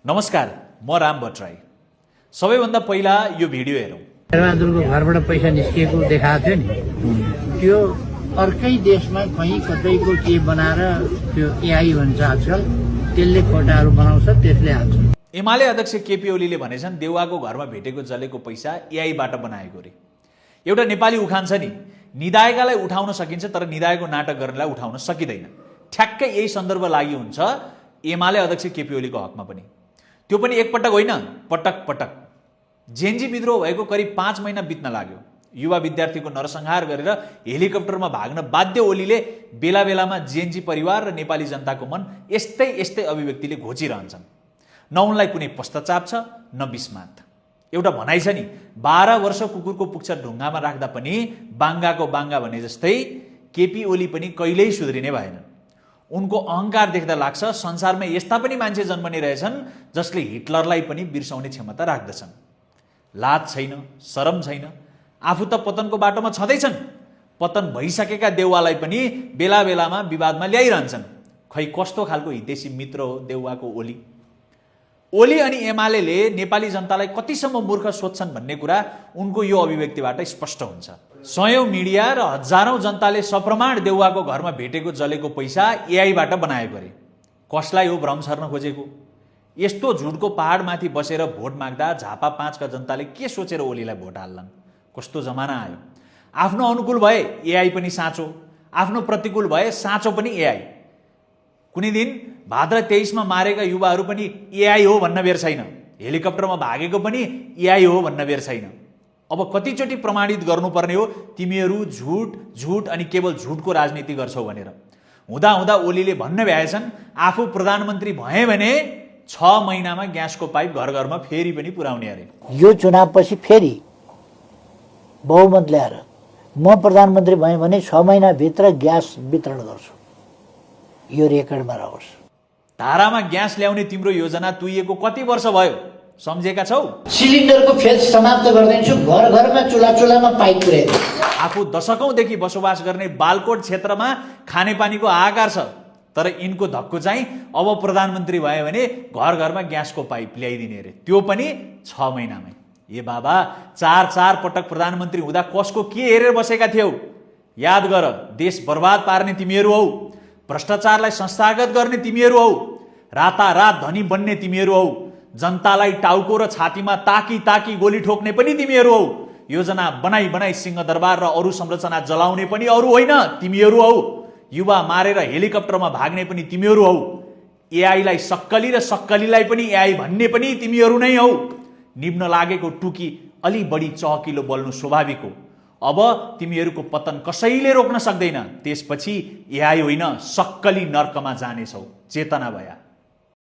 नमस्कार, म राम भट्टराई। सबैभन्दा पहिला यो भिडियो हेरौँ। शेरबहादुरको घरबाट पैसा निस्किएको देखाएको थियो नि, त्यो अर्कै देशमा कहीँ कतैको के बनाएर त्यो एआई भन्छ आजकल, त्यसले खोटाहरू बनाउँछ, त्यसले हाल्छ। एमाले अध्यक्ष केपी ओलीले भनेछन् देउवाको घरमा भेटेको जलेको पैसा एआईबाट बनाएको रे। एउटा नेपाली उखान छ नि, निदायकालाई उठाउन सकिन्छ तर निदायको नाटक गर्नेलाई उठाउन सकिँदैन। ठ्याक्कै यही सन्दर्भ लागि हुन्छ एमाले अध्यक्ष केपी ओलीको हकमा पनि। त्यो पनि एकपटक होइन, पटक पटक। जेएनजी विद्रोह भएको करिब 5 महिना बित्न लाग्यो। युवा विद्यार्थीको नरसंहार गरेर हेलिकप्टरमा भाग्न बाध्य ओलीले बेला बेलामा जेएनजी परिवार र नेपाली जनताको मन यस्तै यस्तै अभिव्यक्तिले घोचिरहन्छन्। न उनलाई कुनै पश्चाताप छ न बिस्मात। एउटा भनाइ छ नि, 12 वर्ष कुकुरको पुच्छर ढुङ्गामा राख्दा पनि बाङ्गाको बाङ्गा भने जस्तै केपी ओली पनि कहिल्यै सुध्रिने भएनन्। उनको अहंकार देख्दा लाग्छ संसारमा यस्ता पनि मान्छे जन्मने रहेछन् जसले हिटलरलाई पनि बिर्साउने क्षमता राख्दछन्। लाज छैन, शरम छैन, आफू त पतनको बाटोमा छँदैछन्, पतन भइसकेका देउवालाई पनि बेला बेलामा विवादमा ल्याइरहन्छन्। खै कस्तो खालको हितैषी मित्र हो देउवाको ओली। ओली अनि एमालेले नेपाली जनतालाई कतिसम्म मूर्ख सोध्छन् भन्ने कुरा उनको यो अभिव्यक्तिबाट स्पष्ट हुन्छ। सयौं मिडिया र हजारौं जनताले सप्रमाण देउवाको घरमा भेटेको जलेको पैसा एआईबाट बनाएको रे। कसलाई हो भ्रम सर्न खोजेको? यस्तो झुटको पहाडमाथि बसेर भोट माग्दा झापा 5 का जनताले के सोचेर ओलीलाई भोट हाल्लान्? कस्तो जमाना आयो। आफ्नो अनुकूल भए एआई पनि साँचो, आफ्नो प्रतिकूल भए साँचो पनि एआई। कुनै दिन भाद्र 23 मा मारेका युवाहरू पनि एआई हो भन्न बेर छैन, हेलिकप्टरमा भागेको पनि एआई हो भन्न बेर छैन। अब कतिचोटि प्रमाणित गर्नुपर्ने हो तिमीहरू झुट झुट अनि केवल झुटको राजनीति गर्छौ भनेर। हुँदा हुँदा ओलीले भन्न भ्याएछन् आफू प्रधानमन्त्री भए भने 6 महिनामा ग्यासको पाइप घर घरमा फेरि पनि पुर्याउने अरे। यो चुनावपछि फेरि बहुमत ल्याएर म प्रधानमन्त्री भएँ भने 6 महिनाभित्र ग्यास वितरण गर्छु। यो रेकर्डमा रहोस्। धारामा ग्यास ल्याउने तिम्रो योजना तुइएको कति वर्ष भयो सम्झेका छौ? सिलिन्डरको फेज समाप्त गरिदिन्छु, घर घरमा चुलामा पाइप पुर्याइदिन्छु। आफू दशकौंदेखि बसोबास गर्ने बालकोट क्षेत्रमा खानेपानीको हाहाकार छ, तर यिनको धक्को चाहिँ अब प्रधानमन्त्री भयो भने घर घरमा ग्यासको पाइप ल्याइदिने रे, त्यो पनि 6 महिनामै। ए बाबा, 4 पटक प्रधानमन्त्री हुँदा कसको के हेरेर बसेका थियौ? याद गर, देश बर्बाद पार्ने तिमीहरू हौ, भ्रष्टाचारलाई संस्थागत गर्ने तिमीहरू हौ, रातारात धनी बन्ने तिमीहरू हौ, जनतालाई टाउको र छातीमा ताकी ताकी गोली ठोक्ने पनि तिमीहरू हौ, योजना बनाई बनाई सिंहदरबार र अरू संरचना जलाउने पनि अरू होइन तिमीहरू हौ, युवा मारेर हेलिकप्टरमा भाग्ने पनि तिमीहरू हौ, एआईलाई सक्कली र सक्कलीलाई पनि एआई भन्ने पनि तिमीहरू नै हौ। निभ्न लागेको टुकी अलि बढी चहकिलो बल्नु स्वाभाविक हो। अब तिमीहरूको पतन कसैले रोक्न सक्दैन। त्यसपछि एआई होइन सक्कली नर्कमा जानेछौ। चेतना भया।